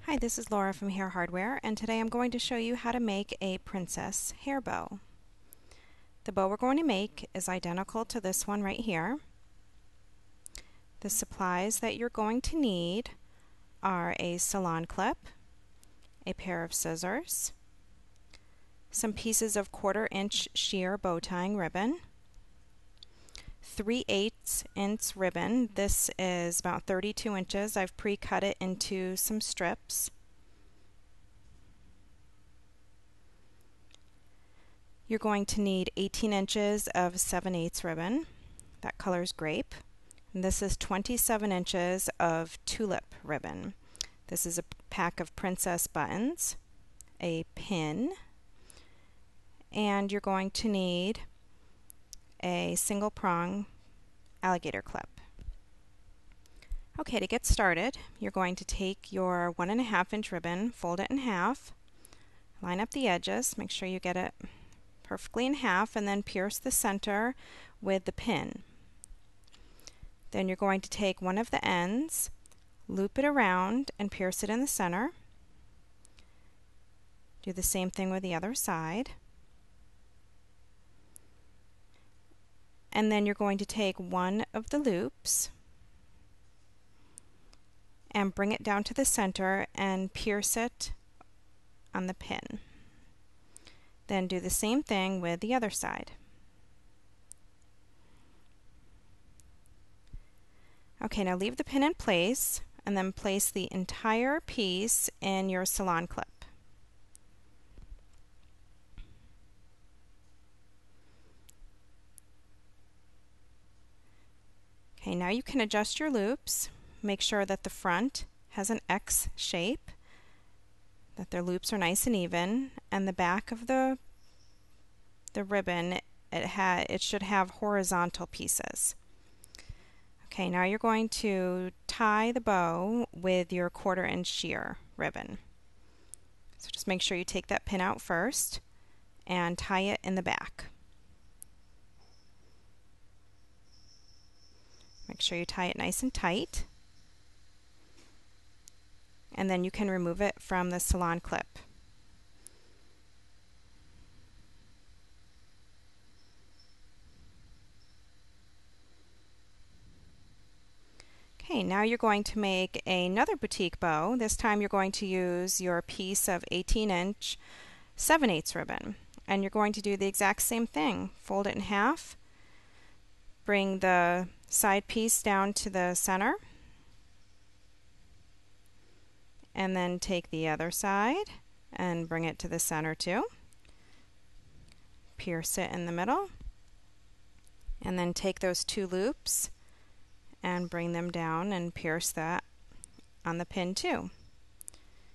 Hi, this is Laura from HairHardware, and today I'm going to show you how to make a princess hair bow. The bow we're going to make is identical to this one right here. The supplies that you're going to need are a salon clip, a pair of scissors, some pieces of 1/4-inch sheer bow tying ribbon, 3/8" ribbon. This is about 32 inches. I've pre-cut it into some strips. You're going to need 18 inches of 7/8 ribbon. That color's grape. And this is 27 inches of tulip ribbon. This is a pack of princess buttons, a pin, and you're going to need a single prong alligator clip. Okay, to get started, you're going to take your 1.5-inch ribbon, fold it in half, line up the edges, make sure you get it perfectly in half, and then pierce the center with the pin. Then you're going to take one of the ends, loop it around, and pierce it in the center. Do the same thing with the other side. And then you're going to take one of the loops and bring it down to the center and pierce it on the pin. Then do the same thing with the other side. Okay, now leave the pin in place and then place the entire piece in your salon clip. Okay, now you can adjust your loops. Make sure that the front has an X shape, that their loops are nice and even, and the back of the ribbon, it should have horizontal pieces. Okay, now you're going to tie the bow with your 1/4-inch sheer ribbon. So just make sure you take that pin out first and tie it in the back. Make sure you tie it nice and tight, and then you can remove it from the salon clip. Okay, now you're going to make another boutique bow. This time you're going to use your piece of 18-inch 7/8 ribbon, and you're going to do the exact same thing. Fold it in half, bring the side piece down to the center, and then take the other side and bring it to the center too. Pierce it in the middle, and then take those two loops and bring them down and pierce that on the pin too.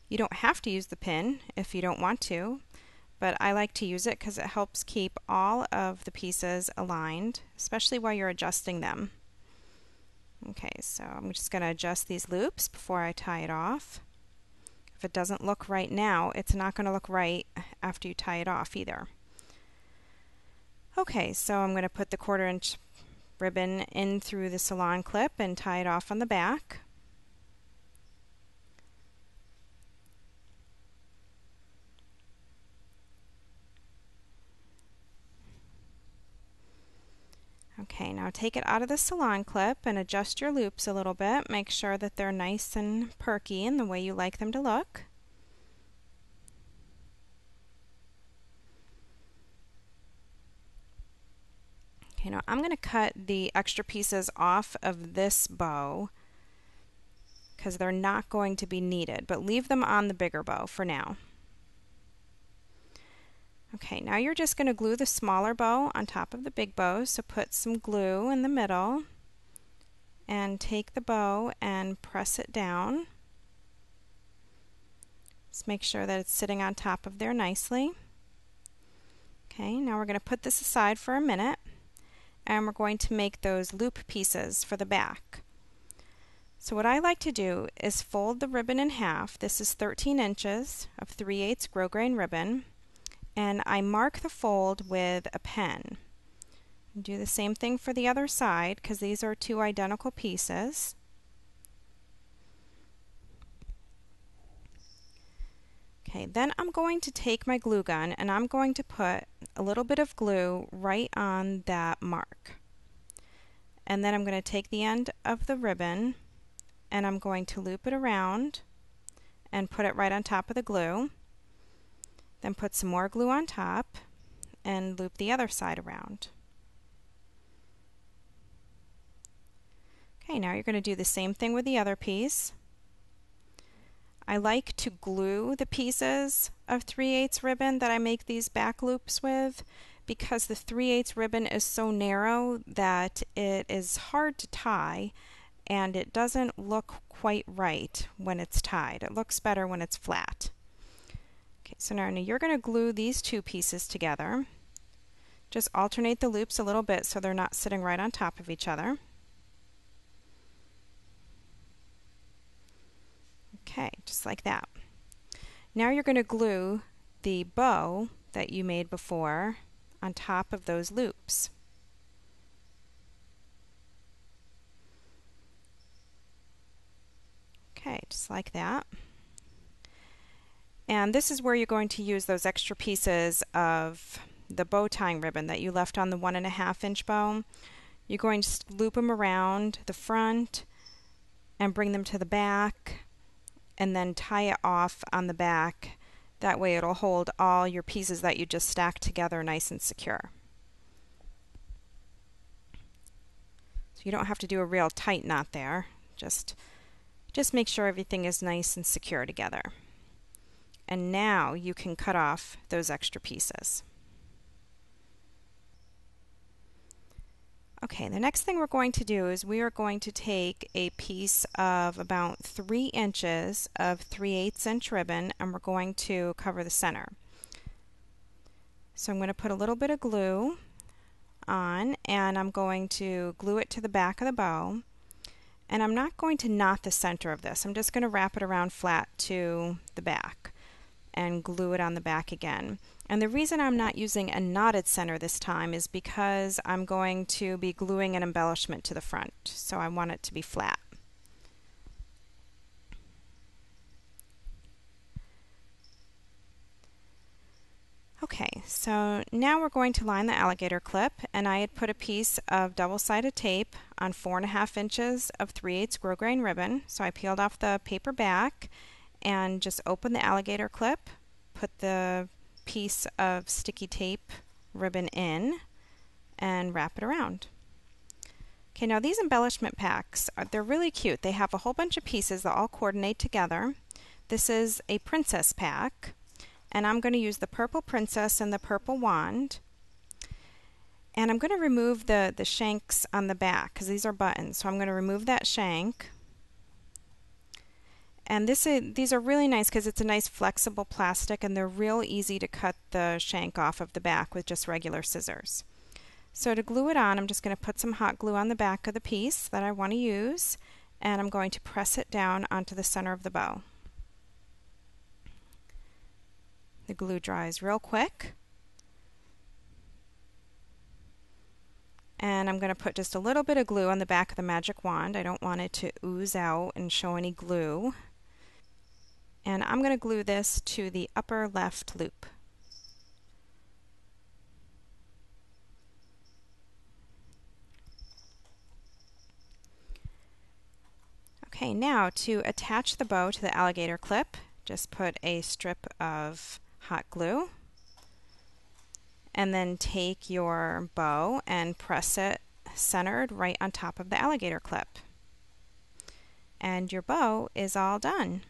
You don't have to use the pin if you don't want to, but I like to use it because it helps keep all of the pieces aligned, especially while you're adjusting them. Okay, so I'm just going to adjust these loops before I tie it off. If it doesn't look right now, it's not going to look right after you tie it off either. Okay, so I'm going to put the 1/4-inch ribbon in through the salon clip and tie it off on the back. Okay, now take it out of the salon clip and adjust your loops a little bit. Make sure that they're nice and perky in the way you like them to look. Okay, now I'm going to cut the extra pieces off of this bow because they're not going to be needed, but leave them on the bigger bow for now. Okay, now you're just going to glue the smaller bow on top of the big bow, so put some glue in the middle and take the bow and press it down. Just make sure that it's sitting on top of there nicely. Okay, now we're going to put this aside for a minute, and we're going to make those loop pieces for the back. So what I like to do is fold the ribbon in half. This is 13 inches of 3/8 grosgrain ribbon, and I mark the fold with a pen. Do the same thing for the other side because these are two identical pieces. Okay, then I'm going to take my glue gun and I'm going to put a little bit of glue right on that mark. And then I'm going to take the end of the ribbon and I'm going to loop it around and put it right on top of the glue. Then put some more glue on top and loop the other side around. Okay, now you're going to do the same thing with the other piece. I like to glue the pieces of 3/8 ribbon that I make these back loops with because the 3/8 ribbon is so narrow that it is hard to tie and it doesn't look quite right when it's tied. It looks better when it's flat. Okay, so now you're going to glue these two pieces together. Just alternate the loops a little bit so they're not sitting right on top of each other. Okay, just like that. Now you're going to glue the bow that you made before on top of those loops. Okay, just like that. And this is where you're going to use those extra pieces of the bow tying ribbon that you left on the 1.5 inch bow. You're going to loop them around the front and bring them to the back and then tie it off on the back. That way it'll hold all your pieces that you just stacked together nice and secure. So you don't have to do a real tight knot there. Just make sure everything is nice and secure together. And now you can cut off those extra pieces. Okay, the next thing we're going to do is we are going to take a piece of about 3 inches of 3/8 inch ribbon and we're going to cover the center. So I'm going to put a little bit of glue on and I'm going to glue it to the back of the bow. And I'm not going to knot the center of this. I'm just going to wrap it around flat to the back and glue it on the back again. And the reason I'm not using a knotted center this time is because I'm going to be gluing an embellishment to the front, so I want it to be flat. Okay, so now we're going to line the alligator clip, and I had put a piece of double-sided tape on 4.5 inches of 3/8 grosgrain ribbon. So I peeled off the paper back and just opened the alligator clip, put the piece of sticky tape ribbon in, and wrap it around. Okay, now these embellishment packs, they're really cute. They have a whole bunch of pieces that all coordinate together. This is a princess pack, and I'm going to use the purple princess and the purple wand. And I'm going to remove the shanks on the back because these are buttons. So I'm going to remove that shank. And these are really nice because it's a nice flexible plastic and they're real easy to cut the shank off of the back with just regular scissors. So to glue it on, I'm just going to put some hot glue on the back of the piece that I want to use, and I'm going to press it down onto the center of the bow. The glue dries real quick. And I'm going to put just a little bit of glue on the back of the magic wand. I don't want it to ooze out and show any glue. And I'm going to glue this to the upper left loop. Okay, now to attach the bow to the alligator clip, just put a strip of hot glue and then take your bow and press it centered right on top of the alligator clip. And your bow is all done.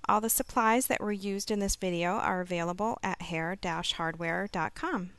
All the supplies that were used in this video are available at hair-hardware.com.